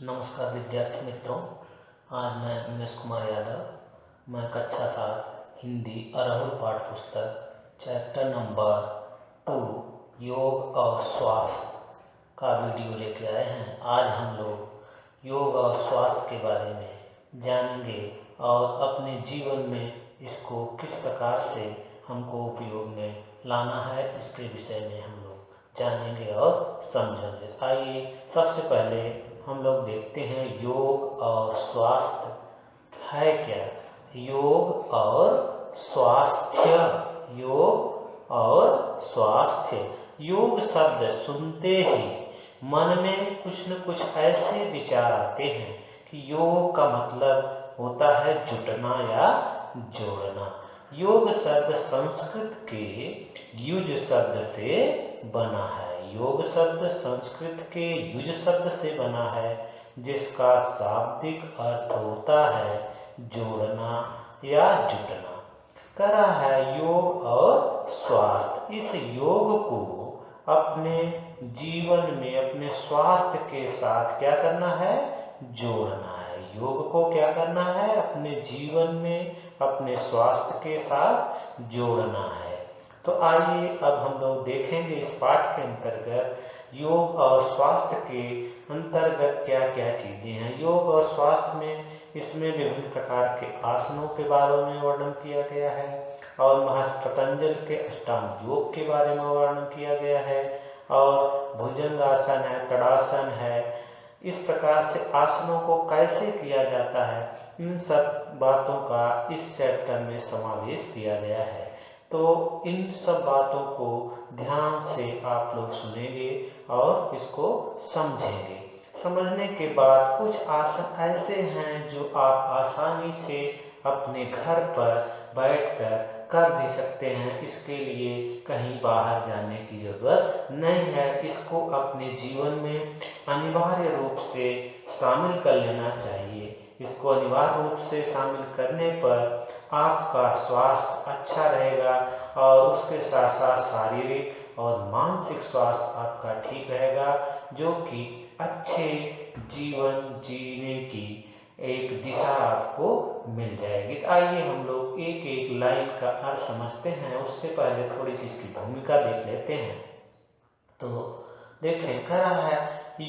नमस्कार विद्यार्थी मित्रों। आज मैं उमेश कुमार यादव मैं कक्षा 7 हिंदी अरहुल पाठ पुस्तक चैप्टर नंबर 2 योग और स्वास्थ्य का वीडियो लेके आए हैं। आज हम लोग योग और स्वास्थ्य के बारे में जानेंगे और अपने जीवन में इसको किस प्रकार से हमको उपयोग में लाना है, इसके विषय में हम लोग जानेंगे और समझेंगे। आइए सबसे पहले हम लोग देखते हैं योग और स्वास्थ्य है क्या। योग और स्वास्थ्य, योग और स्वास्थ्य। योग शब्द सुनते ही मन में कुछ न कुछ ऐसे विचार आते हैं कि योग का मतलब होता है जुटना या जोड़ना। योग शब्द संस्कृत के युज शब्द से बना है। योग शब्द संस्कृत के युज शब्द से बना है, जिसका शाब्दिक अर्थ होता है जोड़ना या जुटना। कह रहा है योग और स्वास्थ्य। इस योग को अपने जीवन में अपने स्वास्थ्य के साथ क्या करना है, जोड़ना है। योग को क्या करना है, अपने जीवन में अपने स्वास्थ्य के साथ जोड़ना है। तो आइए अब हम लोग देखेंगे इस पाठ के अंतर्गत योग और स्वास्थ्य के अंतर्गत क्या क्या चीज़ें हैं। योग और स्वास्थ्य में इसमें विभिन्न प्रकार के आसनों के बारे में वर्णन किया गया है और महर्षि पतंजलि के अष्टांग योग के बारे में वर्णन किया गया है और भुजंगासन है, तड़ासन है। इस प्रकार से आसनों को कैसे किया जाता है, इन सब बातों का इस चैप्टर में समावेश किया गया है। तो इन सब बातों को ध्यान से आप लोग सुनेंगे और इसको समझेंगे। समझने के बाद कुछ आसन ऐसे हैं जो आप आसानी से अपने घर पर बैठकर कर भी सकते हैं। इसके लिए कहीं बाहर जाने की ज़रूरत नहीं है। इसको अपने जीवन में अनिवार्य रूप से शामिल कर लेना चाहिए। इसको अनिवार्य रूप से शामिल करने पर आपका स्वास्थ्य अच्छा रहेगा और उसके साथ साथ शारीरिक और मानसिक स्वास्थ्य आपका ठीक रहेगा, जो कि अच्छे जीवन जीने की एक दिशा आपको मिल जाएगी। तो आइए हम लोग एक एक लाइन का अर्थ समझते हैं। उससे पहले थोड़ी सी इसकी भूमिका देख लेते हैं। तो देखें, कह रहा है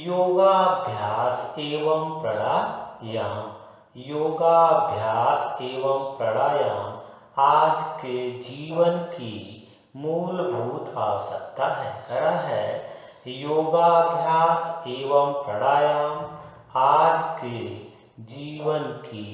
योगाभ्यास एवं प्राणायाम। योगाभ्यास एवं प्राणायाम आज के जीवन की मूलभूत आवश्यकता है। कह रहा है योगाभ्यास एवं प्राणायाम आज के जीवन की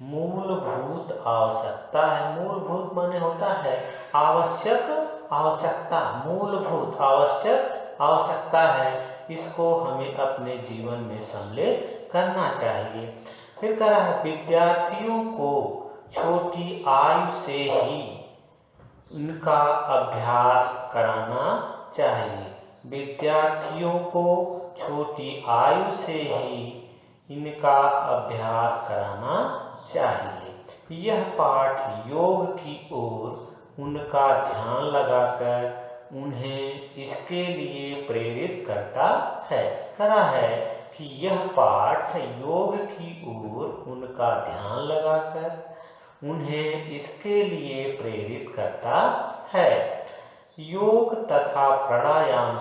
मूलभूत आवश्यकता है। मूलभूत माने होता है आवश्यक आवश्यकता, मूलभूत आवश्यक आवश्यकता है। इसको हमें अपने जीवन में सम्मिलित करना चाहिए। फिर कह रहा है विद्यार्थियों को छोटी आयु से ही इनका अभ्यास कराना चाहिए। विद्यार्थियों को छोटी आयु से ही इनका अभ्यास कराना चाहिए। यह पाठ योग की ओर उनका ध्यान लगाकर उन्हें इसके लिए प्रेरित करता है। कहा है कि यह पाठ योग की ओर उनका ध्यान लगाकर उन्हें इसके लिए प्रेरित करता है। योग तथा प्राणायाम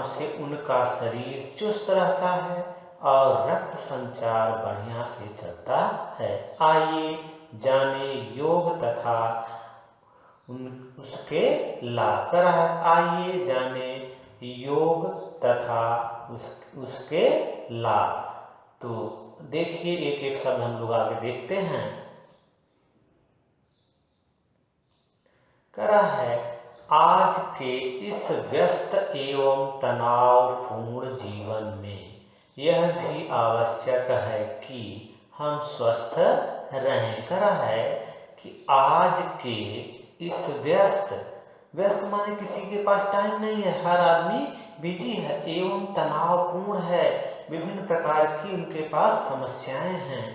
से उनका शरीर चुस्त रहता है और रक्त संचार बढ़िया से चलता है। आइए जाने योग तथा उसके लाभ। आइए जाने योग तथा उसके लाभ। तो देखिए एक एक शब्द हम लोग आगे देखते हैं। कह रहा है आज के इस व्यस्त एवं तनावपूर्ण जीवन में यह भी आवश्यक है कि हम स्वस्थ रहें। कह रहा है कि आज के इस व्यस्त माने किसी के पास टाइम नहीं है, हर आदमी बिजी है, एवं तनावपूर्ण है, विभिन्न प्रकार की उनके पास समस्याएं हैं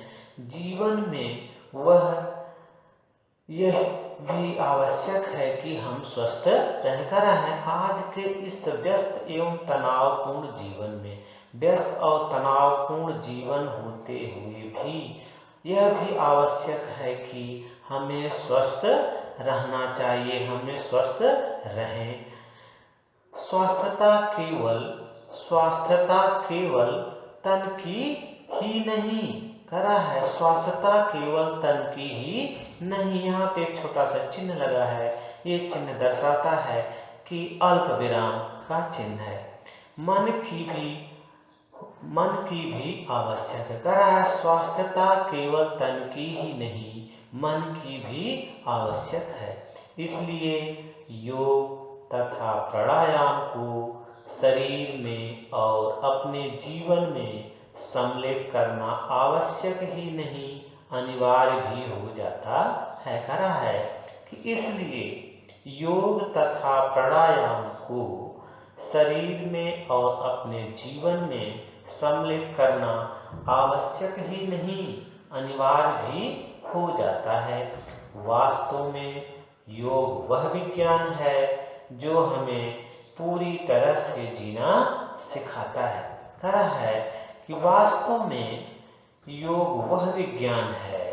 जीवन में। वह यह भी आवश्यक है कि हम स्वस्थ रहकर रहें। आज के इस व्यस्त एवं तनावपूर्ण जीवन में, व्यस्त और तनावपूर्ण जीवन होते हुए भी यह भी आवश्यक है कि हमें स्वस्थ रहना चाहिए, हमें स्वस्थ रहें। स्वास्थ्यता केवल तन की ही नहीं, करा है स्वास्थ्यता केवल तन की ही नहीं। यहाँ पे एक छोटा सा चिन्ह लगा है, ये चिन्ह दर्शाता है कि अल्प विराम का चिन्ह है। मन की भी आवश्यक है, करा है स्वास्थ्यता केवल तन की ही नहीं, मन की भी आवश्यक है। इसलिए योग तथा प्राणायाम को शरीर में और अपने जीवन में सम्मिलित करना आवश्यक ही नहीं, अनिवार्य भी हो जाता है। करा है कि इसलिए योग तथा प्राणायाम को शरीर में और अपने जीवन में सम्मिलित करना आवश्यक ही नहीं, अनिवार्य भी हो जाता है। वास्तव में योग वह विज्ञान है जो हमें पूरी तरह से जीना सिखाता है। करा है कि वास्तव में योग वह विज्ञान है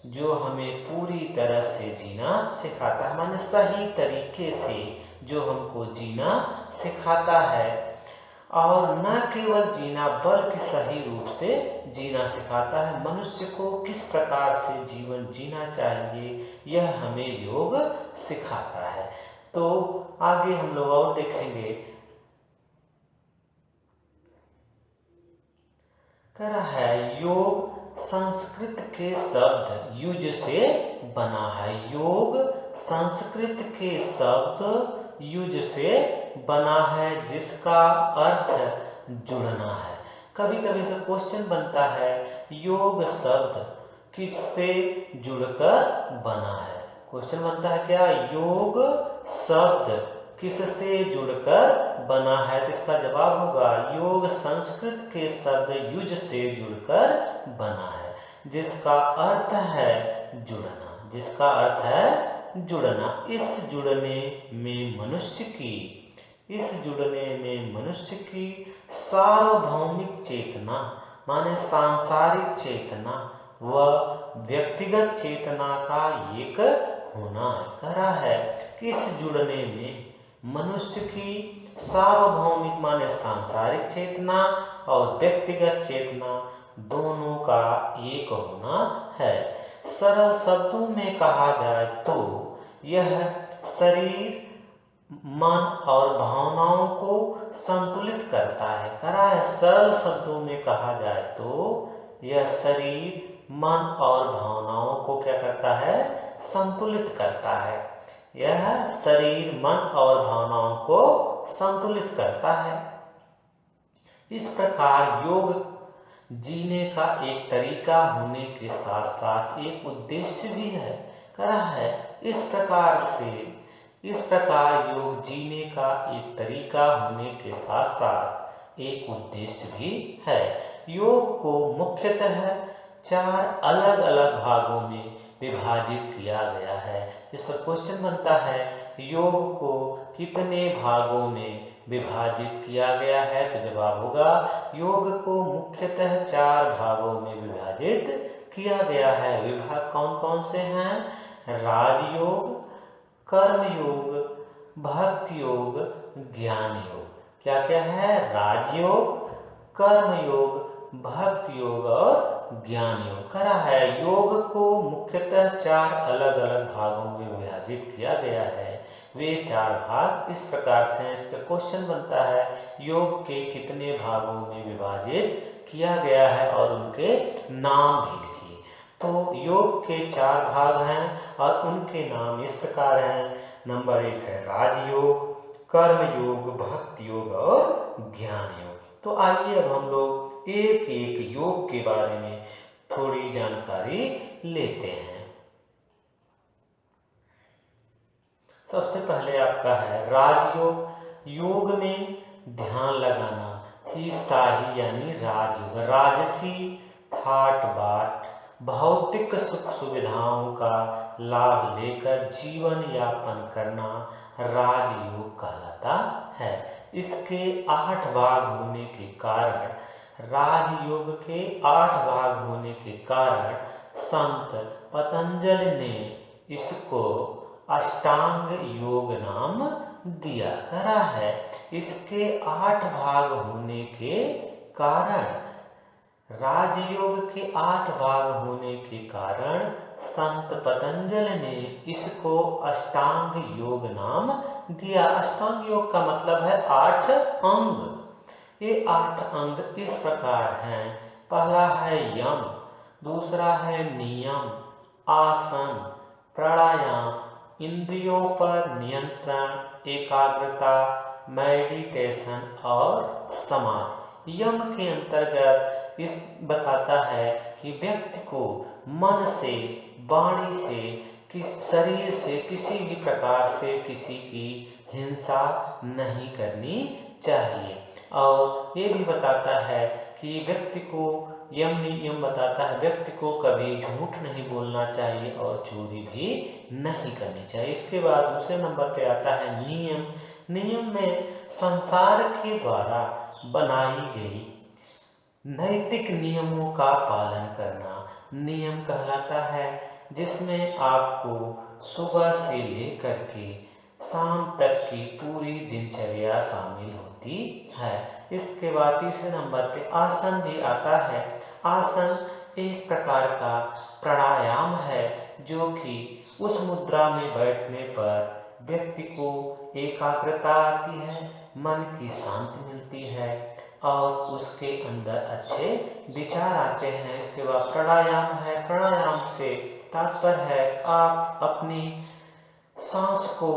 जो हमें पूरी तरह से जीना सिखाता है, माने सही तरीके से जो हमको जीना सिखाता है, और न केवल जीना बल्कि सही रूप से जीना सिखाता है। मनुष्य को किस प्रकार से जीवन जीना चाहिए यह हमें योग सिखाता है। तो आगे हम लोग और देखेंगे। करा है योग संस्कृत के शब्द युज से बना है। योग संस्कृत के शब्द युज से बना है, जिसका अर्थ जुड़ना है। कभी कभी से क्वेश्चन बनता है योग शब्द किससे जुड़कर बना है। क्वेश्चन बनता है क्या, योग शब्द किससे जुड़कर बना है, तो इसका जवाब होगा योग संस्कृत के शब्द युज से जुड़कर बना है, जिसका अर्थ है जुड़ना, जिसका अर्थ है जुड़ना। इस जुड़ने में मनुष्य की सार्वभौमिक चेतना, माने सांसारिक चेतना व व्यक्तिगत चेतना का एक होना है। करा है कि इस जुड़ने में मनुष्य की सार्वभौमिक माने सांसारिक चेतना और व्यक्तिगत चेतना दोनों का एक होना है। सरल शब्दों में कहा जाए तो यह शरीर, मन और भावनाओं को संतुलित करता है। करा है सरल शब्दों में कहा जाए तो यह शरीर, मन और भावनाओं को क्या करता है, संतुलित करता है। यह शरीर, मन और भावनाओं को संतुलित करता है। इस प्रकार योग जीने का एक तरीका होने के साथ साथ एक उद्देश्य भी है। करा है इस प्रकार योग जीने का एक तरीका होने के साथ साथ एक उद्देश्य भी है। योग को मुख्यतः 4 अलग अलग भागों में विभाजित किया गया है। इस पर क्वेश्चन बनता है योग को कितने भागों में विभाजित किया गया है, तो जवाब होगा योग को मुख्यतः 4 भागों में विभाजित किया गया है। विभाग कौन कौन से हैं, राजयोग, कर्मयोग, भक्ति योग, ज्ञान योग। क्या क्या है, राजयोग, कर्मयोग, भक्ति योग और ज्ञान योग। करा है योग को मुख्यतः 4 अलग अलग भागों में विभाजित किया गया है। वे 4 भाग इस प्रकार से हैं। इसका क्वेश्चन बनता है योग के कितने भागों में विभाजित किया गया है और उनके नाम भी लिखिए। तो योग के 4 भाग हैं और उनके नाम इस प्रकार हैं। नंबर 1 है राजयोग, कर्मयोग, भक्ति योग और ज्ञान योग। तो आइए अब हम लोग एक एक योग के बारे में थोड़ी जानकारी लेते हैं। सबसे पहले आपका है राजयोग। योग में ध्यान लगाना ही शाही यानी राजयोग। राजसी ठाट बाट भौतिक सुख सुविधाओं का लाभ लेकर जीवन यापन करना राजयोग कहलाता है। इसके 8 भाग होने के कारण, राजयोग के 8 भाग होने के कारण संत पतंजलि ने इसको अष्टांग योग नाम दिया करा है। इसके 8 भाग होने के कारण, राजयोग के 8 भाग होने के कारण संत पतंजलि ने इसको अष्टांग योग नाम दिया। अष्टांग योग का मतलब है 8 अंग। ये 8 अंग इस प्रकार हैं। पहला है यम, दूसरा है नियम, आसन, प्राणायाम, इंद्रियों पर नियंत्रण, एकाग्रता, मेडिटेशन और समाधि। यम के अंतर्गत इस बताता है कि व्यक्ति को मन से, वाणी से, शरीर से किसी भी प्रकार से किसी की हिंसा नहीं करनी चाहिए। और ये भी बताता है कि व्यक्ति को, यम बताता है व्यक्ति को कभी झूठ नहीं बोलना चाहिए और चोरी भी नहीं करनी चाहिए। इसके बाद दूसरे नंबर पे आता है नियम। नियम में संसार के द्वारा बनाई गई नैतिक नियमों का पालन करना नियम कहलाता है, जिसमें आपको सुबह से लेकर के शाम तक की पूरी दिनचर्या शामिल होती है। इसके बाद तीसरे नंबर पे आसन भी आता है। आसन एक प्रकार का प्राणायाम है, जो कि उस मुद्रा में बैठने पर व्यक्ति को एकाग्रता आती है, मन की शांति मिलती है और उसके अंदर अच्छे विचार आते हैं। इसके बाद प्राणायाम है। प्राणायाम से तात्पर्य है आप अपनी सांस को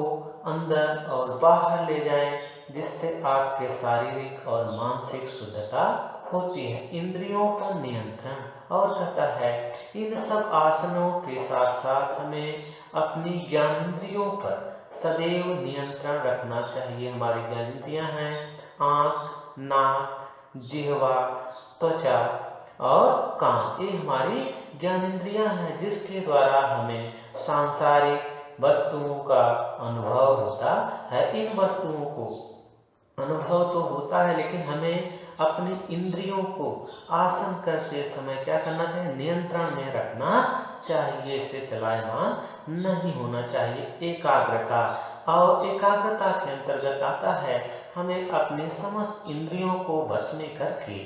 अंदर और बाहर ले जाएं, जिससे आपके शारीरिक और मानसिक शुद्धता होती है। इंद्रियों पर नियंत्रण, और कहता है इन सब आसनों के साथ साथ हमें अपनी ज्ञानेंद्रियों पर सदैव नियंत्रण रखना चाहिए। हमारी ज्ञानेंद्रियां हैं आँख, नाक, जिह्वा, त्वचा और कान। ये हमारी ज्ञानेंद्रियां हैं, जिसके द्वारा हमें सांसारिक वस्तुओं का अनुभव होता है। इन वस्तुओं को अनुभव तो होता है, लेकिन हमें अपनी इंद्रियों को आसन करते समय क्या करना चाहिए? नियंत्रण में रखना चाहिए। इसे चलायमान नहीं होना चाहिए। एकाग्रता, और एकाग्रता के अंतर्गत आता है हमें अपने समस्त इंद्रियों को वश में करके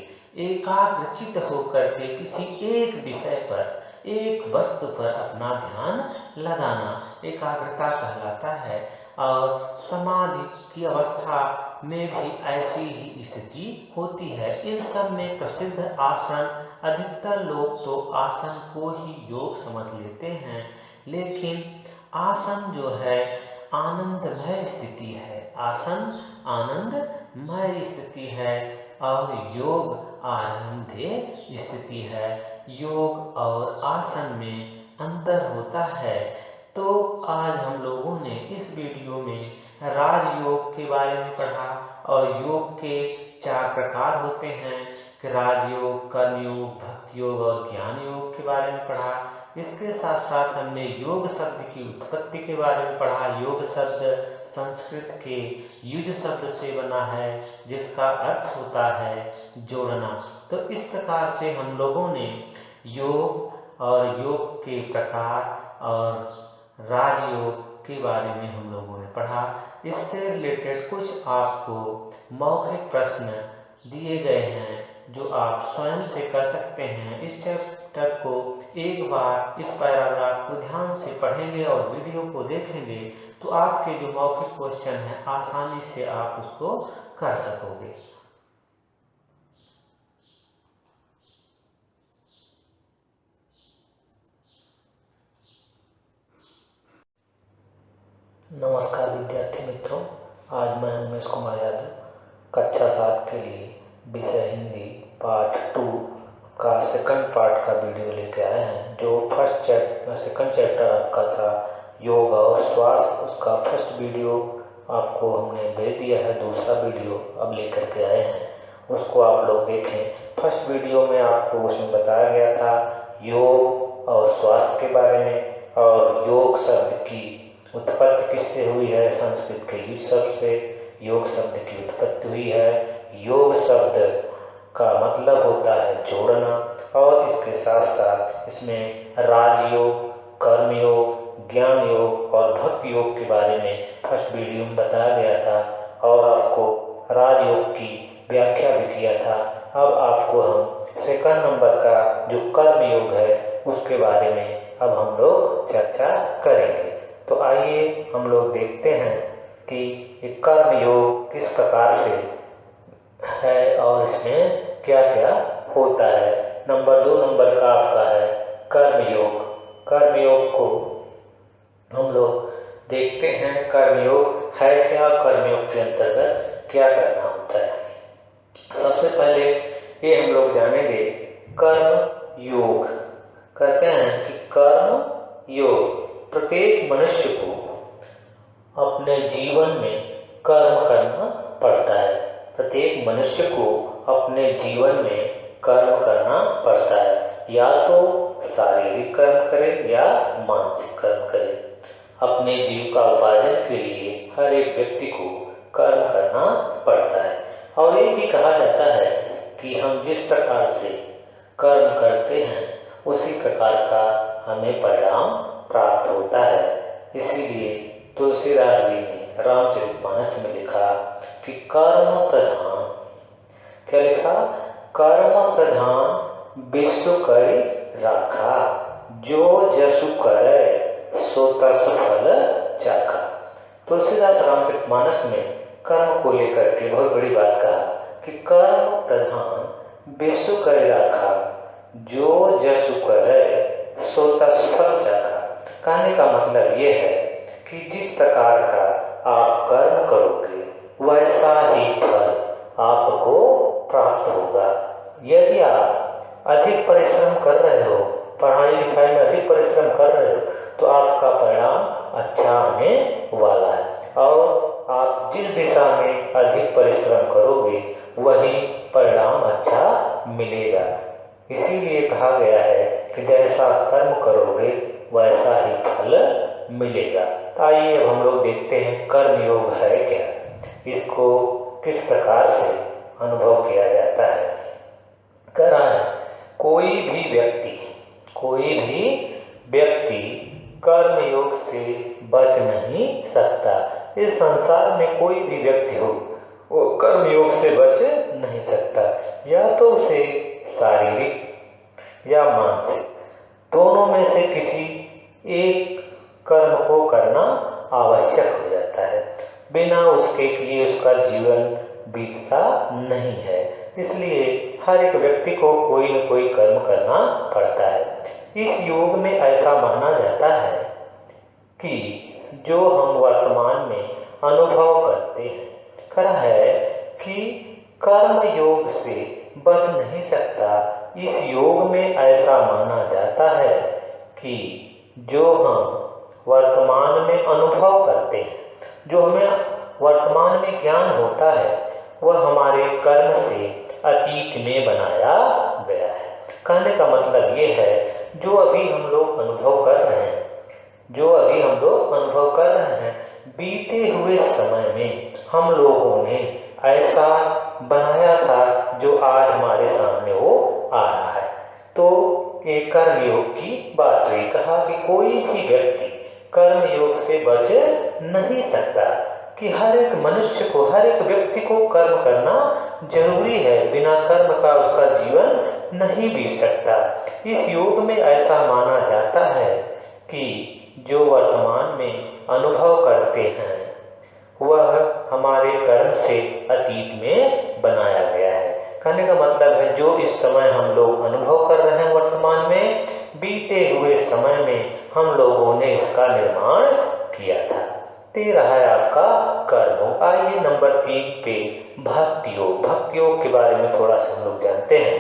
एकाग्रचित होकर के किसी एक विषय पर, एक वस्तु पर अपना ध्यान लगाना एकाग्रता कहलाता है। और समाधि की अवस्था में भी ऐसी ही स्थिति होती है। इन सब में प्रसिद्ध आसन, अधिकतर लोग तो आसन को ही योग समझ लेते हैं, लेकिन आसन जो है आनंदमय स्थिति है। आसन आनंदमय स्थिति है और योग आनंदमय स्थिति है। योग और आसन में अंतर होता है। तो आज हम लोगों ने इस वीडियो में राजयोग के बारे में पढ़ा, और योग के 4 प्रकार होते हैं कि राजयोग, कर्मयोग, भक्ति योग और ज्ञान योग के बारे में पढ़ा। इसके साथ साथ हमने योग शब्द की उत्पत्ति के बारे में पढ़ा। योग शब्द संस्कृत के युज शब्द से बना है, जिसका अर्थ होता है जोड़ना। तो इस प्रकार से हम लोगों ने योग और योग के प्रकार और राजयोग के बारे में हम लोगों ने पढ़ा। इससे रिलेटेड कुछ आपको मौखिक प्रश्न दिए गए हैं, जो आप स्वयं से कर सकते हैं। इस चैप्टर को एक बार इस पैराग्राफ को ध्यान से पढ़ेंगे और वीडियो को देखेंगे, तो आपके जो मौखिक क्वेश्चन हैं आसानी से आप उसको कर सकोगे। नमस्कार विद्यार्थी मित्रों, आज मैं उमेश कुमार यादव कक्षा 7 के लिए विषय हिंदी पार्ट 2 का सेकंड पार्ट का वीडियो लेके आए हैं। जो सेकंड चैप्टर आपका था योग और श्वास, उसका फर्स्ट वीडियो आपको हमने भेज दिया है। दूसरा वीडियो अब लेकर के आए हैं, उसको आप लोग देखें। फर्स्ट वीडियो में आपको उसमें बताया गया था योग और श्वास के बारे में, और योग शब्द की उत्पत्ति किससे हुई है? संस्कृत के युज शब्द से योग शब्द की उत्पत्ति हुई है। योग शब्द का मतलब होता है जोड़ना, और इसके साथ साथ इसमें राजयोग, कर्मयोग, ज्ञान योग और भक्ति योग के बारे में फर्स्ट वीडियो में बताया गया था, और आपको राजयोग की व्याख्या भी किया था। अब आपको हम सेकंड नंबर का जो कर्म योग है उसके बारे में अब हम लोग चर्चा करेंगे। तो आइए हम लोग देखते हैं कि ये कर्म योग किस प्रकार से है और इसमें क्या क्या होता है। नंबर 2 नंबर का आपका है कर्मयोग। कर्मयोग को हम लोग देखते हैं कर्मयोग है क्या, कर्मयोग के अंतर्गत क्या करना होता है। सबसे पहले ये हम लोग जानेंगे कर्म योग। कहते हैं कि कर्म योग प्रत्येक मनुष्य को अपने जीवन में कर्म करना पड़ता है। प्रत्येक मनुष्य को अपने जीवन में कर्म करना पड़ता है, या तो शारीरिक कर्म करे या मानसिक कर्म करे। अपने जीव का उपार्जन के लिए हर एक व्यक्ति को कर्म करना पड़ता है, और ये भी कहा जाता है कि हम जिस प्रकार से कर्म करते हैं उसी प्रकार का हमें परिणाम प्राप्त होता है। इसीलिए तुलसीदास जी ने रामचरितमानस में लिखा कि कर्म प्रधान, क्या लिखा? कर्म प्रधान विश्व करि राखा, जो जसु करे सो तस फल चाखा। तुलसीदास रामचरितमानस में कर्म को लेकर के बहुत बड़ी बात कहा कि कर्म प्रधान विश्व करि राखा, जो जसु करे सो तस फल चाखा। कहने का मतलब ये है कि जिस प्रकार का आप कर्म करोगे वैसा ही फल आपको प्राप्त होगा। यदि आप अधिक परिश्रम कर रहे हो, पढ़ाई लिखाई में अधिक परिश्रम कर रहे हो, तो आपका परिणाम अच्छा आने वाला है, और आप जिस दिशा में अधिक परिश्रम करोगे वही परिणाम अच्छा मिलेगा। इसीलिए कहा गया है कि जैसा कर्म करोगे वैसा ही फल मिलेगा। आइए अब हम लोग देखते हैं कर्म योग है क्या, इसको किस प्रकार से अनुभव किया जाता है। कह रहा है कोई भी व्यक्ति कर्म योग से बच नहीं सकता। इस संसार में कोई भी व्यक्ति हो वो कर्म योग से बच नहीं सकता, या तो उसे शारीरिक या मानसिक दोनों में से किसी एक कर्म को करना आवश्यक हो जाता है। बिना उसके किए उसका जीवन बीतता नहीं है। इसलिए हर एक व्यक्ति को कोई न कोई कर्म करना पड़ता है। इस योग में ऐसा माना जाता है कि जो हम वर्तमान में अनुभव करते हैं, कहा है कि कर्म योग से बच नहीं सकता। इस योग में ऐसा माना जाता है कि जो हम वर्तमान में अनुभव करते हैं, जो हमें वर्तमान में ज्ञान होता है, वह हमारे कर्म से अतीत में बनाया गया है। कहने का मतलब ये है जो अभी हम लोग अनुभव कर रहे हैं, बीते हुए समय में हम लोगों ने ऐसा बनाया था जो आज हमारे सामने वो आ रहा है। तो ये कर्म योग की बात हुई। कहा कि कोई भी व्यक्ति कर्म योग से बच नहीं सकता, कि हर एक मनुष्य को, हर एक व्यक्ति को कर्म करना जरूरी है। बिना कर्म का उसका जीवन नहीं बीत सकता। इस योग में ऐसा माना जाता है कि जो वर्तमान में अनुभव करते हैं वह हमारे कर्म से अतीत में बनाया गया है। कहने का मतलब है जो इस समय हम लोग अनुभव कर रहे हैं वर्तमान में, बीते हुए समय में हम लोगों ने इसका निर्माण किया था। ते रहा है आपका कर्म। आइए नंबर 3 पे भक्ति योग। भक्ति योग के बारे में थोड़ा सा हम लोग जानते हैं।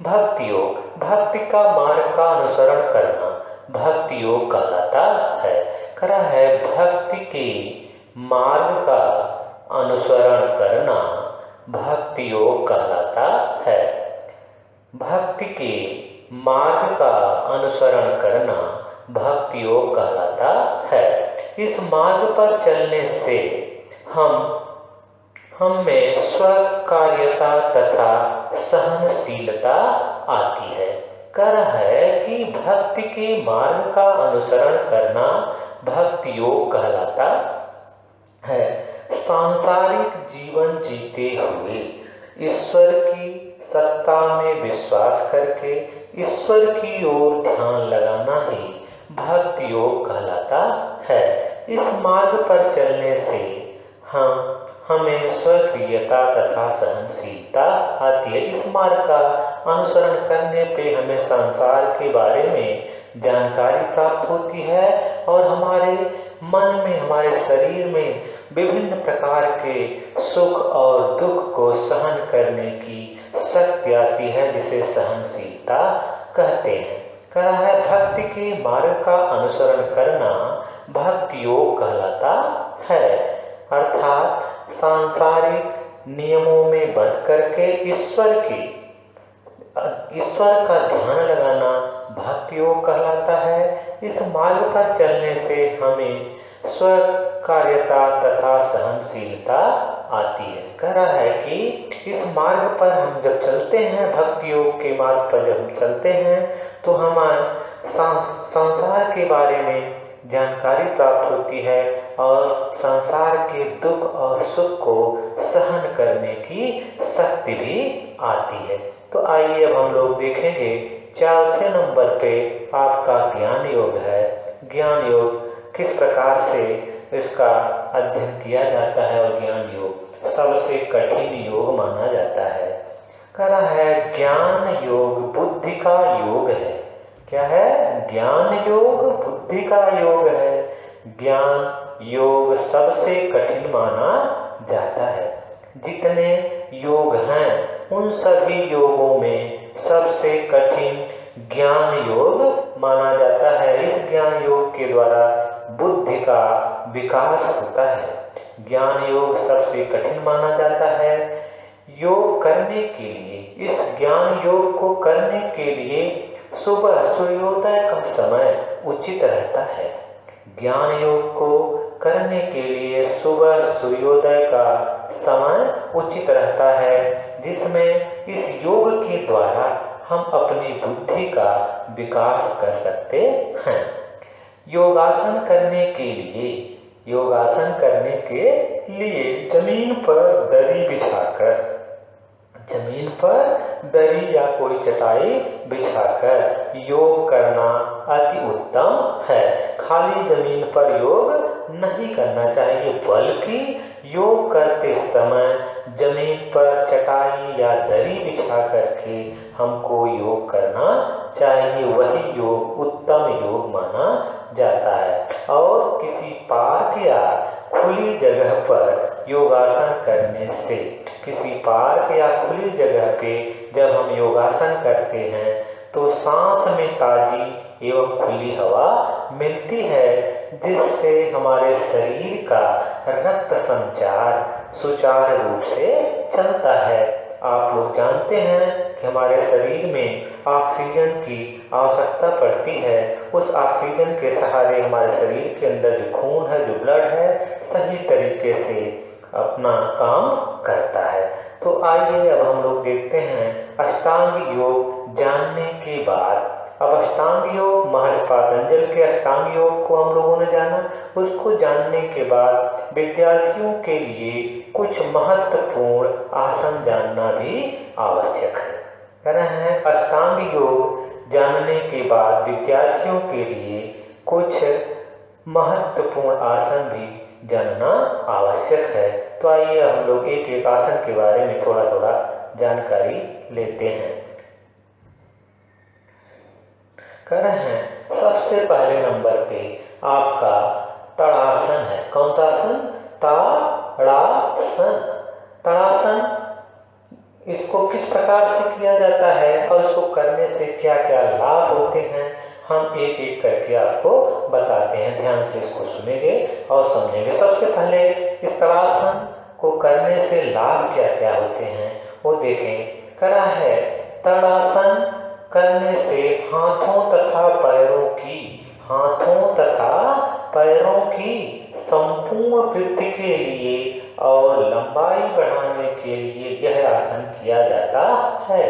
भक्ति योग, भक्ति का मार्ग का अनुसरण करना भक्ति योग कहलाता है। करा है भक्ति के मार्ग का अनुसरण करना भक्ति योग कहलाता है। भक्ति के मार्ग का अनुसरण करना भक्ति योग कहलाता है। इस मार्ग पर चलने से हम में स्वकार्यता तथा सहनशीलता आती है। कह है कि भक्ति के मार्ग का अनुसरण करना भक्ति योग कहलाता है। सांसारिक जीवन जीते हुए ईश्वर की सत्ता में विश्वास करके ईश्वर की ओर ध्यान लगाना ही भक्ति योग कहलाता है। इस मार्ग पर चलने से हमें स्वक्रियता तथा सहनशीलता आती है। इस मार्ग का अनुसरण करने पे हमें संसार के बारे में जानकारी प्राप्त होती है और हमारे मन में, हमारे शरीर में विभिन्न प्रकार के सुख और दुख को सहन करने की शक्ति आती है, जिसे सहनशीलता कहते हैं। कहा है भक्ति के मार्ग का अनुसरण करना भक्ति योग कहलाता है, अर्थात सांसारिक नियमों में बंध करके ईश्वर का ध्यान लगाना भक्ति योग कहलाता है। इस मार्ग पर चलने से हमें स्वकार्यता तथा सहनशीलता आती है। कह रहा है कि इस मार्ग पर हम जब चलते हैं, भक्ति योग के मार्ग पर जब हम चलते हैं तो हमारे संसार के बारे में जानकारी प्राप्त होती है और संसार के दुख और सुख को सहन करने की शक्ति भी आती है। तो आइए अब हम लोग देखेंगे चौथे नंबर पे आपका ज्ञान योग है। ज्ञान योग किस प्रकार से इसका अध्ययन किया जाता है और ज्ञान योग सबसे कठिन योग माना जाता है। कह रहा है ज्ञान योग बुद्धि का योग है। क्या है? ज्ञान योग बुद्धि का योग है। ज्ञान योग सबसे कठिन माना जाता है। जितने योग हैं उन सभी योगों में सबसे कठिन ज्ञान योग माना जाता है। इस ज्ञान योग के द्वारा बुद्धि का विकास होता है। ज्ञान योग सबसे कठिन माना जाता है। योग करने के लिए, इस ज्ञान योग को करने के लिए सुबह सूर्योदय का समय उचित रहता है। ज्ञान योग को करने के लिए सुबह सूर्योदय का समय उचित रहता है, जिसमें इस योग के द्वारा हम अपनी बुद्धि का विकास कर सकते हैं। योगासन करने के लिए जमीन पर दरी या कोई चटाई बिछाकर योग करना अति उत्तम है। खाली जमीन पर योग नहीं करना चाहिए, बल्कि योग करते समय जमीन पर चटाई या दरी बिछा करके हमको योग करना चाहिए। वही योग उत्तम योग माना जाता है। और किसी पार्क या खुली जगह पर योगासन करने से, किसी पार्क या खुली जगह पे जब हम योगासन करते हैं तो सांस में ताजी एवं खुली हवा मिलती है, जिससे हमारे शरीर का रक्त संचार सुचारू रूप से चलता है। आप लोग जानते हैं कि हमारे शरीर में ऑक्सीजन की आवश्यकता पड़ती है। उस ऑक्सीजन के सहारे हमारे शरीर के अंदर जो खून है, जो ब्लड है, सही तरीके से अपना काम करता है। तो आइए अब हम लोग देखते हैं अष्टांग योग जानने के बाद। अब अष्टांग योग, महर्षि पतंजलि के अष्टांग योग को हम लोगों ने जाना। उसको जानने के बाद विद्यार्थियों के लिए कुछ महत्वपूर्ण आसन जानना भी आवश्यक है। कह रहे हैं अष्टांग योग जानने के बाद विद्यार्थियों के लिए कुछ महत्वपूर्ण आसन भी जानना आवश्यक है। तो आइए हम लोग एक एक आसन के बारे में थोड़ा थोड़ा जानकारी लेते हैं। कह रहे हैं सबसे पहले नंबर पे आपका ताड़ासन है। कौन सा आसन? ताड़ासन। ताड़ासन, इसको किस प्रकार से किया जाता है और इसको करने से क्या क्या लाभ होते हैं, हम एक एक करके आपको बताते हैं। ध्यान से इसको सुनेंगे और समझेंगे। सबसे पहले इस ताड़ासन को करने से लाभ क्या क्या होते हैं वो देखें। करा है ताड़ासन करने से हाथों तथा पैरों की हाथों तथा पैरों की संपूर्ण वृद्धि के लिए और लंबाई बढ़ाने के लिए यह आसन किया जाता है।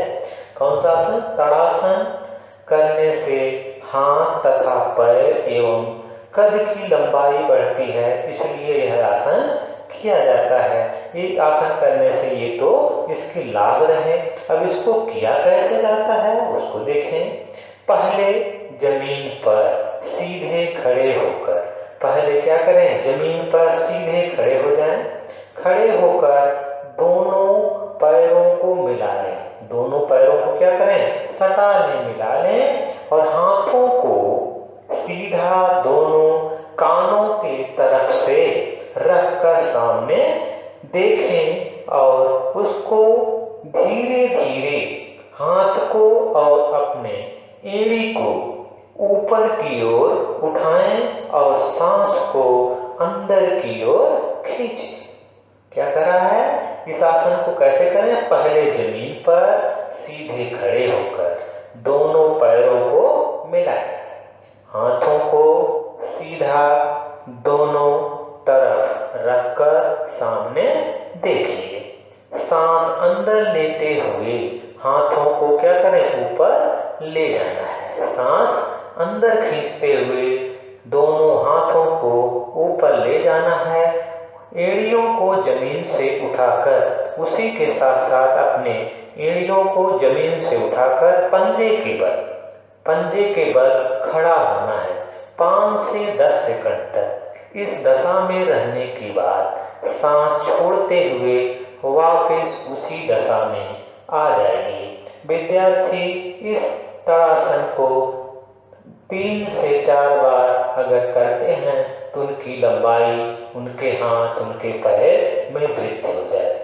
कौन सा आसन? ताड़ासन करने से हाथ तथा पैर एवं कद की लंबाई बढ़ती है, इसलिए यह आसन किया जाता है। ये आसन करने से ये तो इसके लाभ रहे। अब इसको किया कैसे जाता है उसको देखें। पहले जमीन पर सीधे खड़े होकर, पहले क्या करें? जमीन पर सीधे खड़े हो जाएं। खड़े होकर दोनों पैरों को मिला लें। दोनों पैरों को क्या करें? सटा लें, मिला लें और हाथों को सीधा दोनों कानों की तरफ से रखकर सामने देखें और उसको धीरे धीरे हाथ को और अपने एड़ी को ऊपर की ओर उठाएं और सांस को अंदर की ओर खींचें। क्या कर रहा है? इस आसन को कैसे करें? पहले जमीन पर सीधे खड़े होकर दोनों पैरों को मिलाएं, हाथों को सीधा दोनों तरफ रखकर सामने देखिए। सांस अंदर लेते हुए हाथों को क्या करें? ऊपर ले जाना है। सांस अंदर खींचते हुए दोनों हाथों को ऊपर ले जाना है। एड़ियों को जमीन से उठाकर, उसी के साथ साथ अपने एड़ियों को जमीन से उठाकर पंजे के बल खड़ा होना है 5 से 10 सेकंड तक। इस दशा में रहने के बाद सांस छोड़ते हुए वापस उसी दशा में आ जाएगी। विद्यार्थी इस ताड़ासन को 3 से 4 बार अगर करते हैं तो उनकी लंबाई, उनके हाथ, उनके पैर में वृद्धि हो जाएगी।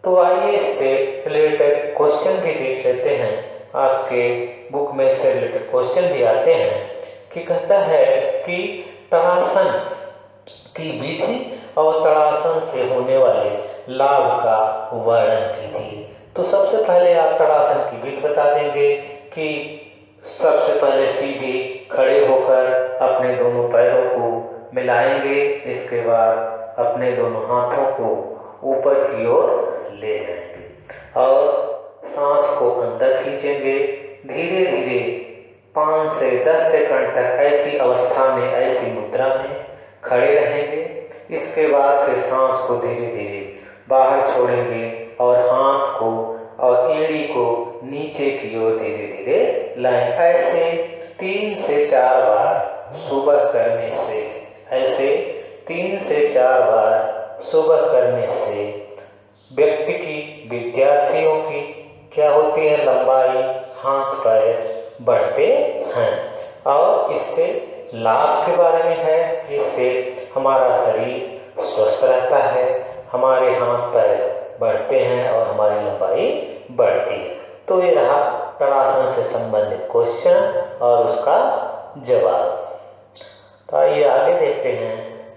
तो आइए इससे रिलेटेड क्वेश्चन भी देख लेते हैं। आपके बुक में से रिलेटेड क्वेश्चन भी आते हैं कि कहता है कि ताड़ासन की विधि और ताड़ासन से होने वाले लाभ का वर्णन कीजिए। तो सबसे पहले आप ताड़ासन की विधि बता देंगे कि सबसे पहले सीधे खड़े होकर अपने दोनों पैरों को मिलाएंगे, इसके बाद अपने दोनों हाथों को ऊपर की ओर ले जाएंगे और सांस को अंदर खींचेंगे। धीरे धीरे 5 से 10 सेकंड तक ऐसी अवस्था में, ऐसी मुद्रा में खड़े रहेंगे। इसके बाद फिर सांस को धीरे धीरे बाहर छोड़ेंगे और हाथ को और एड़ी को नीचे की ओर धीरे धीरे लाएं। ऐसे 3 से 4 बार सुबह करने से, ऐसे 3 से 4 बार सुबह करने से व्यक्ति की, विद्यार्थियों की क्या होती है? लंबाई, हाथ पैर बढ़ते हैं। और इससे लाभ के बारे में है कि इससे हमारा शरीर स्वस्थ रहता है, हमारे हाथ पैर बढ़ते हैं और हमारी लंबाई बढ़ती है। तो ये रहा ताड़ासन से संबंधित क्वेश्चन और उसका जवाब। तो आइए आगे देखते हैं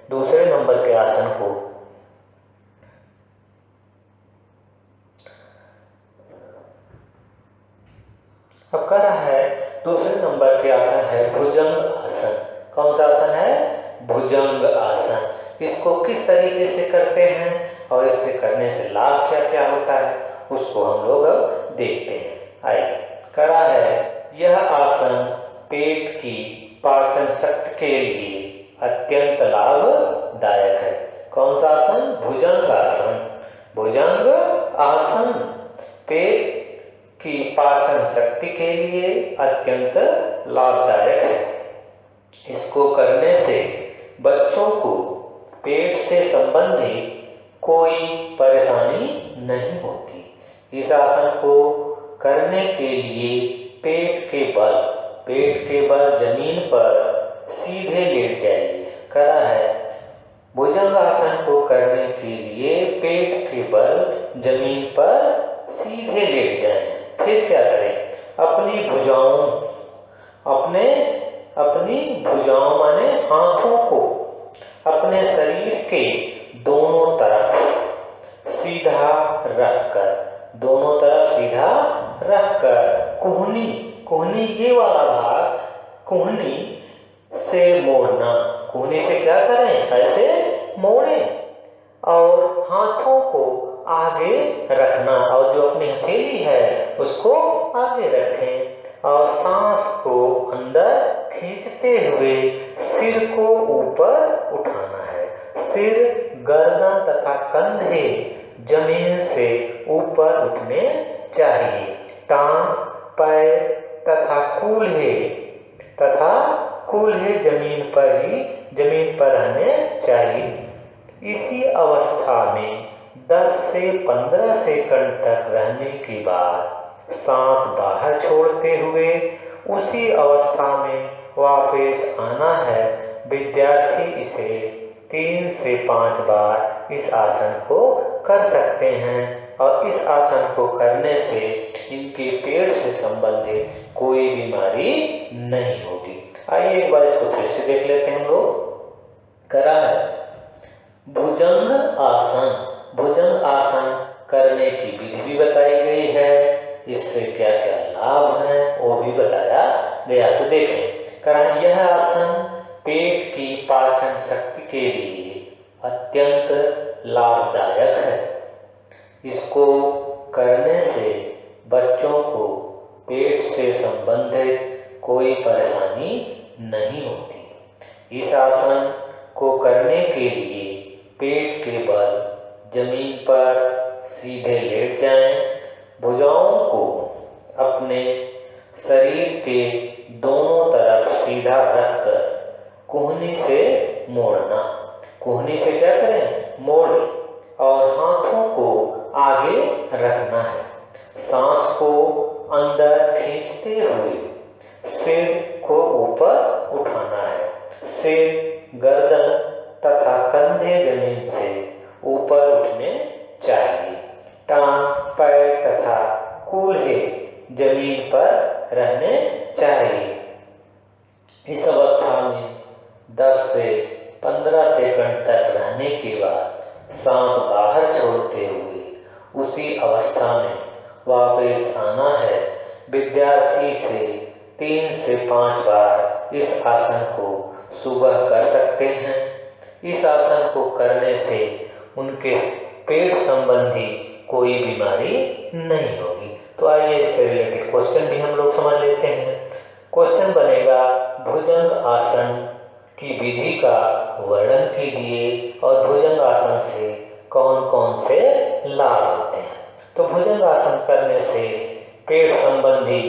दूसरे नंबर के आसन को। अब कर रहा है दूसरे नंबर के आसन है भुजंग आसन। कौन सा आसन है? भुजंग आसन। इसको किस तरीके से करते हैं और इससे करने से लाभ क्या क्या होता है उसको हम लोग अब देखते हैं। आइए, करा है यह आसन पेट की पाचन शक्ति के लिए अत्यंत लाभदायक है। कौन सा आसन? भुजंग आसन। भुजंग आसन पेट की पाचन शक्ति के लिए अत्यंत लाभदायक है। इसको करने से बच्चों को पेट से संबंधित कोई परेशानी नहीं होती। इस आसन को करने के लिए पेट के बल जमीन पर सीधे लेट जाइए। करा है भुजंग आसन को करने के लिए पेट के बल जमीन पर सीधे लेट जाएं। फिर क्या करें? अपनी भुजाओं माने हाथों को अपने शरीर के दोनों तरफ सीधा रखकर कुहनी ये वाला भाग, कुहनी से मोड़ना, कोहनी से क्या करें, ऐसे मोड़ें। और हाथों को आगे रखना, और जो अपनी हथेली है उसको आगे रखें। और सांस को अंदर खींचते हुए सिर को ऊपर उठाना है। सिर, गर्दन तथा कंधे जमीन से ऊपर उठने चाहिए। टांग, पैर तथा कूल्हे जमीन पर रहने चाहिए। इसी अवस्था में 10 से 15 सेकंड तक रहने के बाद सांस बाहर छोड़ते हुए उसी अवस्था में वापस आना है। विद्यार्थी इसे 3 से 5 बार इस आसन को कर सकते हैं और इस आसन को करने से इनके पेट से संबंधित कोई बीमारी नहीं होगी। आइए एक बार इसको फिर से देख लेते हैं हम लोग। करा है भुजंग आसन। भुजंग आसन करने की विधि भी बताई गई है, इससे क्या क्या लाभ हैं वो भी बताया गया। तो देखें, कारण यह आसन पेट की पाचन शक्ति के लिए अत्यंत लाभदायक है। इसको करने से बच्चों को पेट से संबंधित कोई परेशानी नहीं होती। इस आसन को करने के लिए पेट के बल जमीन पर सीधे लेट जाएं। भुजाओं को अपने शरीर के दोनों तरफ सीधा रखकर कोहनी से मोड़ना। कोहनी से क्या करें, मोड़ें और हाथों को आगे रखना है। सांस को अंदर खींचते हुए सिर को ऊपर उठाना है। सिर, गर्दन तथा कंधे जमीन से ऊपर उठने चाहिए। टांग, पैर तथा कूल्हे जमीन पर रहने चाहिए। इस अवस्था में 10 से 15 सेकंड तक रहने के बाद सांस बाहर छोड़ते हुए उसी अवस्था में वापस आना है। विद्यार्थी से 3 से 5 बार इस आसन को सुबह कर सकते हैं। इस आसन को करने से उनके पेट संबंधी कोई बीमारी नहीं होगी। तो आइए इससे रिलेटेड क्वेश्चन भी हम लोग समझ लेते हैं। क्वेश्चन बनेगा, भुजंग आसन की विधि का वर्णन कीजिए और भुजंग आसन से कौन कौन से लाभ होते हैं। तो भुजंग आसन करने से पेट संबंधी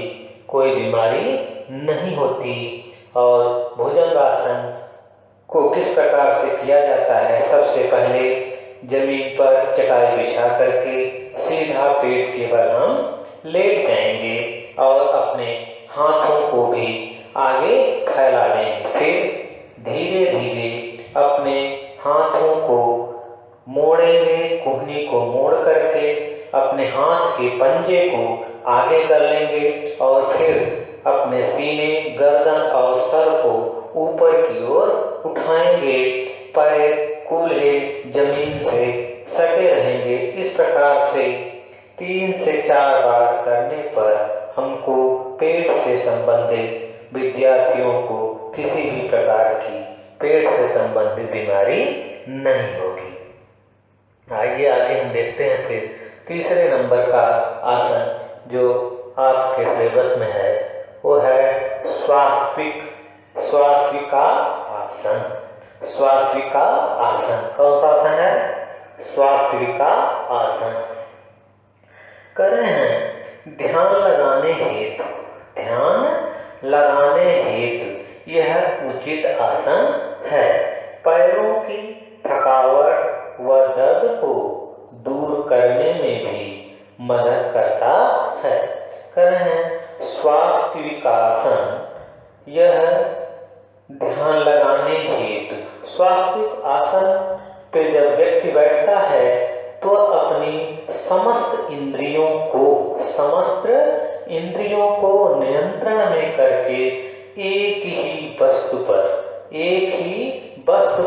कोई बीमारी नहीं होती। और भुजंग आसन को किस प्रकार से किया जाता है, सबसे पहले जमीन पर चटाई बिछा करके सीधा पेट के बल हम लेट जाएंगे और अपने हाथों को भी आगे फैला देंगे। फिर धीरे धीरे अपने हाथों को मोड़ेंगे, कोहनी को मोड़ करके अपने हाथ के पंजे को आगे कर लेंगे और फिर अपने सीने, गर्दन और सर को ऊपर की ओर उठाएंगे। पैर कूल्हे जमीन से सटे रहेंगे। इस प्रकार से 3 से 4 बार करने पर हमको पेट से संबंधित विद्यार्थियों को किसी भी प्रकार की पेट से संबंधित बीमारी नहीं होगी। आइए आगे हम देखते हैं फिर तीसरे नंबर का आसन जो आपके सिलेबस में है, वो है स्वास्तिका आसन। स्वास्तिका आसन कौन सा आसन है? स्वास्तिका आसन कर रहे हैं। ध्यान लगाने हेतु यह उचित आसन है। पैरों की थकावट व दर्द को दूर करने में भी मदद करता है। कर रहे हैं स्वास्तिकासन। यह ध्यान लगाने हेतु, स्वास्तिक आसन पे जब व्यक्ति बैठता है तो अपनी समस्त इंद्रियों को नियंत्रण में करके एक ही वस्तु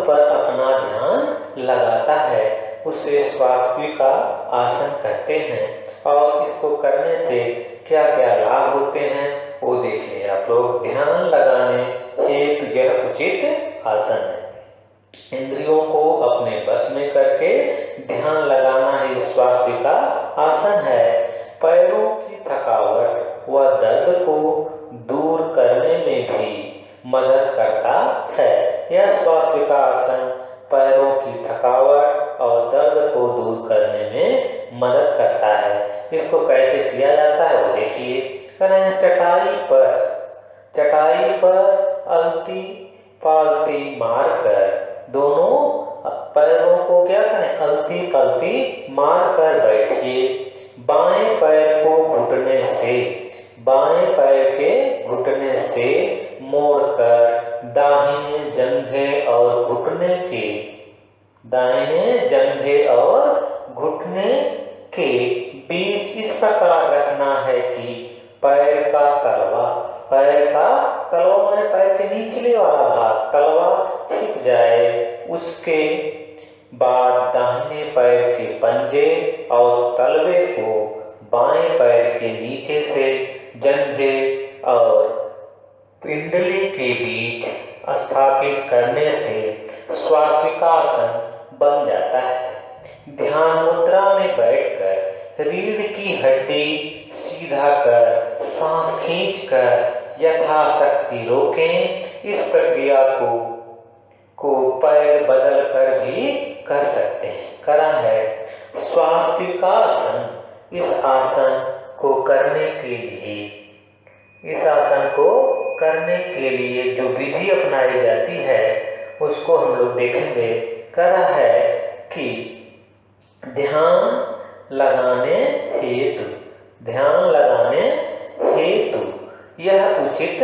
पर अपना ध्यान लगाता है। उसे स्वास्तिका आसन कहते हैं। और इसको करने से क्या क्या लाभ होते हैं वो देख लें आप लोग। ध्यान लगाने हेतु यह उचित आसन है। इंद्रियों को अपने बस में करके ध्यान लगाना ही स्वास्थ्य का आसन है। पैरों की थकावट व दर्द को दूर करने में भी मदद करता है। यह स्वास्थ्य का आसन पैरों की थकावट और दर्द को दूर करने में मदद करता है। इसको कैसे किया जाता है वो देखिए। चटाई पर अलती पालती मारकर दोनों पैरों को क्या करें, अलती पलती मारकर बैठिए। बाएं पैर के घुटने से मोड़कर दाहिने जंघे और घुटने के बीच इस प्रकार रखना है कि पैर का तलवा माने पैर के निचले वाला भाग तलवा छिप जाए। उसके बाद दाहिने पैर के पंजे और तलवे को बाएं पैर के नीचे से जंघे और पिंडली के बीच स्थापित करने से स्वास्तिकासन बन जाता है। ध्यान मुद्रा में बैठकर रीढ़ की हड्डी सीधा कर सांस खींचकर यथाशक्ति रोकें। इस प्रक्रिया को पैर बदल कर भी कर सकते हैं। करा है स्वास्तिकासन। इस आसन को करने के लिए जो विधि अपनाई जाती है उसको हम लोग देखेंगे। करा है कि ध्यान लगाने हेतु यह उचित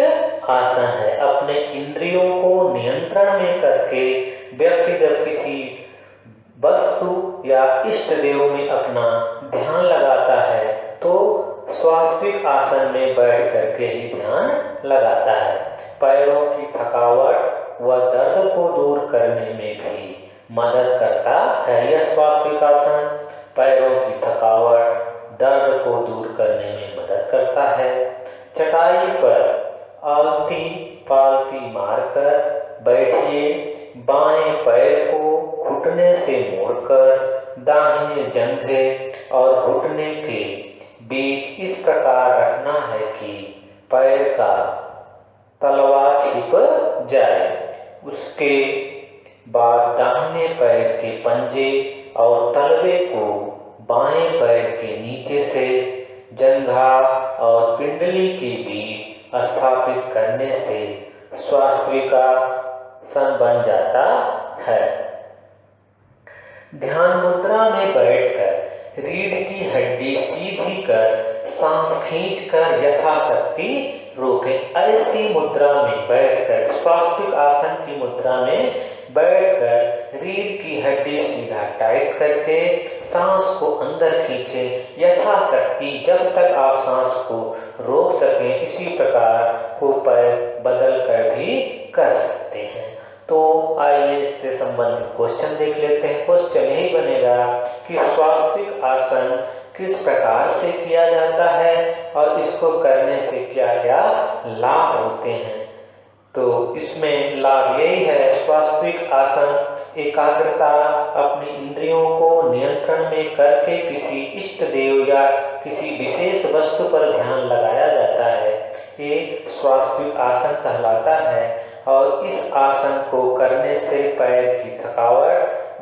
आसन है। अपने इंद्रियों को नियंत्रण में करके व्यक्ति जब किसी वस्तु या इष्ट देव में अपना ध्यान लगाता है तो स्वास्तिक आसन में बैठ करके ही ध्यान लगाता है। पैरों की थकावट व दर्द को दूर करने में भी मदद करता है। यह स्वास्तिक आसन पैरों की थकावट दर्द को दूर करने में मदद करता है। चटाई पर आलती पालती मारकर बैठिए। बाएं पैर को घुटने से मोड़कर दाहिने जंघे और घुटने के बीच इस प्रकार रखना है कि पैर का तलवा छिप जाए। उसके बाद दाहिने पैर के पंजे और तलवे को बाएं पैर के नीचे से जंघा और पिंडली के बीच स्थापित करने से स्वास्तिकासन बन जाता है। ध्यान मुद्रा में बैठकर रीढ़ की हड्डी सीधी कर सांस खींचकर यथाशक्ति रोकें। ऐसी मुद्रा में बैठकर स्वास्तिक आसन की मुद्रा में बैठकर रीढ़ की हड्डी सीधा टाइट करके सांस को अंदर खींचें यथाशक्ति जब तक आप सांस को रोक सकें। इसी प्रकार को पैर बदल कर भी कर सकते हैं। तो आइए इससे संबंधित क्वेश्चन देख लेते हैं। क्वेश्चन यही बनेगा कि स्वास्तिक आसन किस प्रकार से किया जाता है और इसको करने से क्या क्या लाभ होते हैं। तो इसमें लाभ यही है, स्वास्तिक आसन एकाग्रता अपनी इंद्रियों को नियंत्रण में करके किसी इष्ट देव या किसी विशेष वस्तु पर ध्यान लगाया जाता है। ये स्वास्तिक आसन कहलाता है और इस आसन को करने से पैर की थकावट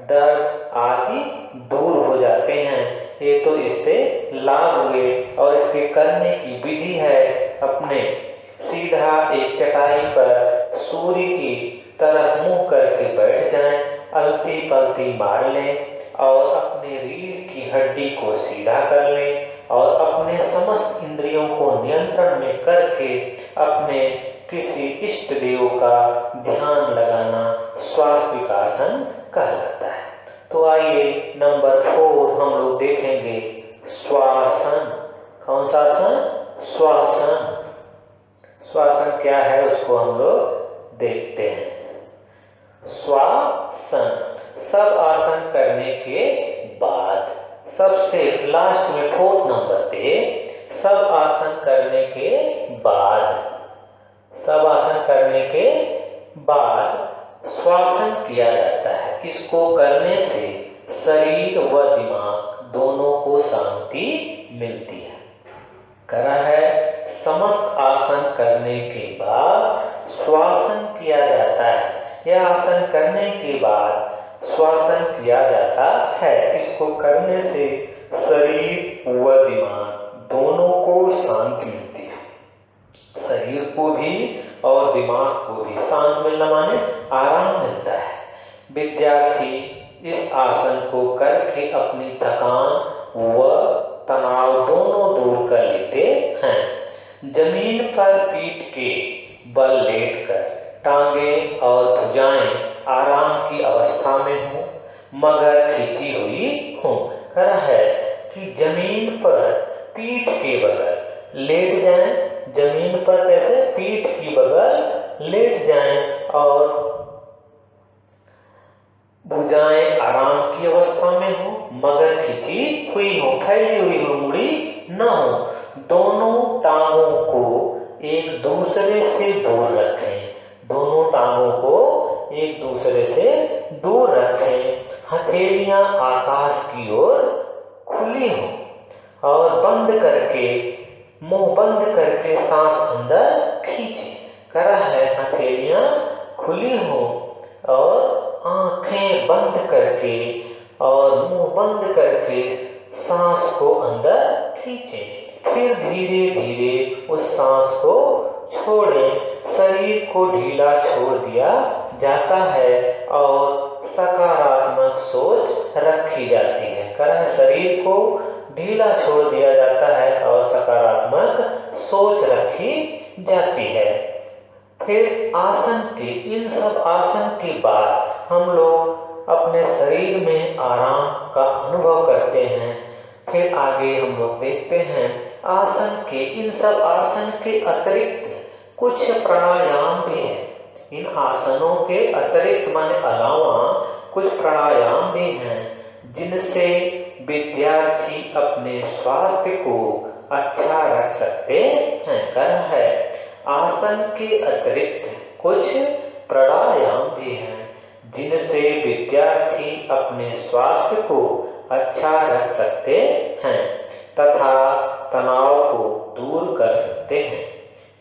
दर्द आदि दूर हो जाते हैं। ये तो इससे लाभ हुए। और इसके करने की विधि है, अपने सीधा एक चटाई पर सूर्य की तरफ मुंह करके बैठ जाएं, अलती पलती मार लें और अपने रीढ़ की हड्डी को सीधा कर लें और अपने समस्त इंद्रियों को नियंत्रण में करके अपने किसी इष्ट देव का ध्यान लगाना स्वास्तिक आसन कहलाता है। तो आइए नंबर 4 हम लोग देखेंगे श्वासन। कौन सा आसन? श्वासन। श्वासन क्या है उसको हम लोग देखते हैं। श्वासन सब आसन करने के बाद सबसे लास्ट में 4th नंबर पे सब आसन करने के बाद श्वासन किया जाता है। इसको करने से शरीर व दिमाग दोनों को शांति मिलती है। करा है, समस्त आसन करने के बाद श्वासन किया जाता है। यह आसन करने के बाद श्वासन किया जाता है। इसको करने से शरीर व दिमाग दोनों को शांति मिलती है। शरीर को भी और दिमाग को भी शांत मिलना माने आराम मिलता है। विद्यार्थी इस आसन को करके अपनी थकान व तनाव दोनों दूर कर लेते हैं। जमीन पर पीठ के बल लेटकर टांगे और भुजाएं आराम की अवस्था में हो मगर खिंची हुई हो। कहा है कि जमीन पर पीठ के बगल लेट जाएं। जमीन पर कैसे? पीठ की बगल लेट जाएं और भुजाएं आराम की अवस्था में हो मगर खिंची हुई हो, फैली हुई हो, मुड़ी न हो। दोनों टांगों को एक दूसरे से दूर रखें। दोनों टांगों को एक दूसरे से दूर रखें। हथेलियां आकाश की ओर खुली हो और मुंह बंद करके सांस अंदर खींचे। करा है, हथेलियां खुली हो और आंखें बंद करके और मुंह बंद करके सांस को अंदर खींचें। फिर धीरे धीरे उस सांस को छोड़ें। शरीर को ढीला छोड़ दिया जाता है और सकारात्मक सोच रखी जाती है। करा, शरीर को ढीला छोड़ दिया जाता है और सकारात्मक सोच रखी जाती है। फिर इन सब आसन के बाद हम लोग अपने शरीर में आराम का अनुभव करते हैं। फिर आगे हम लोग देखते हैं इन सब आसन के अतिरिक्त कुछ प्राणायाम भी हैं। इन आसनों के अतिरिक्त माने अलावा कुछ प्राणायाम भी हैं जिनसे विद्यार्थी अपने स्वास्थ्य को अच्छा रख सकते हैं। कहा है, आसन के अतिरिक्त कुछ प्राणायाम भी हैं जिनसे विद्यार्थी अपने स्वास्थ्य को अच्छा रख सकते हैं तथा तनाव को दूर कर सकते हैं।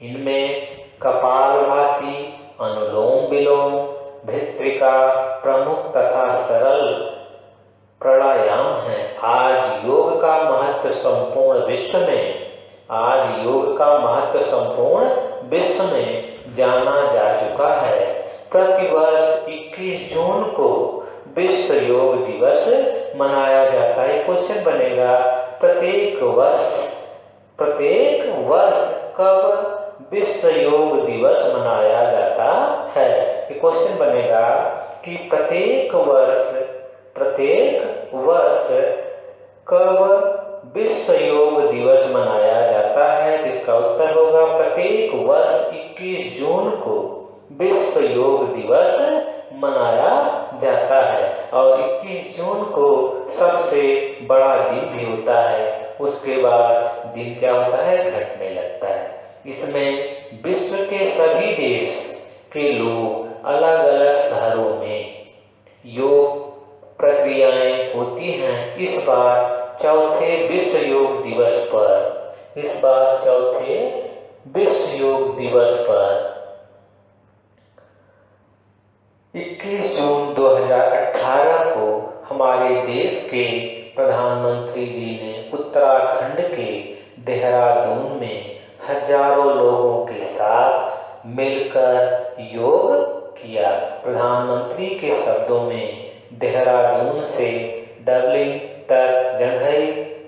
इनमें कपालभाति, अनुलोम विलोम, भस्त्रिका प्रमुख तथा सरल प्राणायाम है। आज योग का महत्व संपूर्ण विश्व में जाना जा चुका है। प्रतिवर्ष 21 जून को विश्व योग दिवस मनाया जाता है। क्वेश्चन बनेगा, प्रत्येक वर्ष कब विश्व योग दिवस मनाया जाता है? ये क्वेश्चन बनेगा कि प्रत्येक वर्ष कब विश्व योग दिवस मनाया जाता है। इसका उत्तर होगा प्रत्येक वर्ष 21 जून को विश्व योग दिवस मनाया जाता है। और 21 जून को सबसे बड़ा दिन भी होता है। उसके बाद दिन क्या होता है? घटने लगता है। इसमें विश्व के सभी देश के लोग अलग अलग शहरों में योग प्रक्रियाएं होती हैं। इस बार चौथे विश्व योग दिवस पर 21 जून 2018 को हमारे देश के प्रधानमंत्री जी ने उत्तराखंड के देहरादून में हजारों लोगों के साथ मिलकर योग किया। प्रधानमंत्री के शब्दों में देहरादून से डबलिंग तक,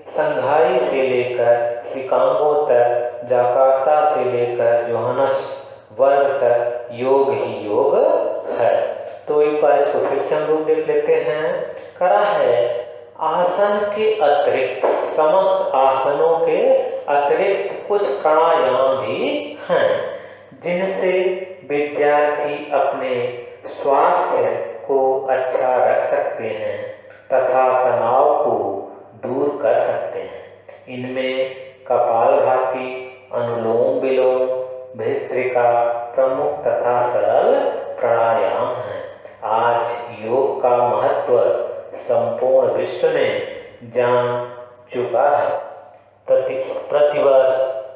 संघाई से लेकर शिकागो तक, जकार्ता से लेकर जोहान्सबर्ग तक योग ही योग है। तो एक बार इसको फिर से हम लोग देख लेते हैं। करा है, आसन के अतिरिक्त, समस्त आसनों के अतिरिक्त कुछ प्राणायाम भी हैं जिनसे विद्यार्थी अपने स्वास्थ्य को अच्छा रख सकते हैं तथा तनाव को दूर कर सकते हैं। इनमें कपालभाति प्रतिवर्ष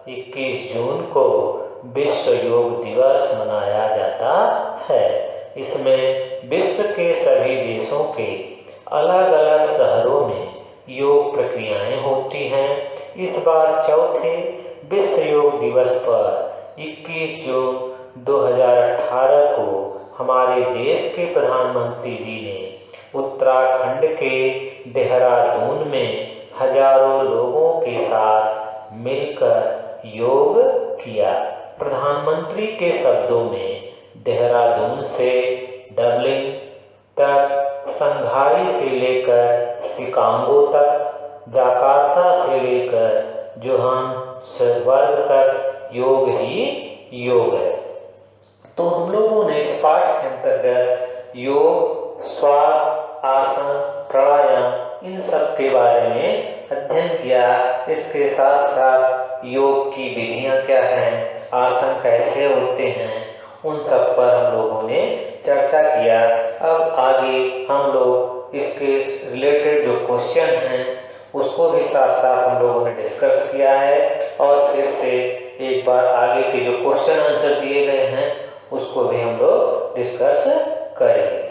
21 जून को विश्व योग दिवस मनाया जाता है। इसमें विश्व के सभी देशों के अलग अलग शहरों में योग प्रक्रियाएं होती हैं। इस बार चौथे विश्व योग दिवस पर 21 जून 2018 को हमारे देश के प्रधानमंत्री जी ने उत्तराखंड के देहरादून में हजारों लोगों के साथ मिलकर योग किया। प्रधानमंत्री के शब्दों में देहरादून से डबलिंग तक, संघाई से लेकर शिकागो तक, जकार्ता से लेकर जोहान्सबर्ग तक योग ही योग है। तो हम लोगों ने इस पाठ के अंतर्गत योग, श्वास, आसन, प्राणायाम इन सब के बारे में अध्ययन किया। इसके साथ साथ योग की विधियां क्या हैं, आसन कैसे होते हैं, उन सब पर हम लोगों ने चर्चा किया। अब आगे हम लोग इसके रिलेटेड जो क्वेश्चन हैं उसको भी साथ साथ हम लोगों ने डिस्कस किया है और फिर से एक बार आगे के जो क्वेश्चन आंसर दिए गए हैं उसको भी हम लोग डिस्कस करेंगे।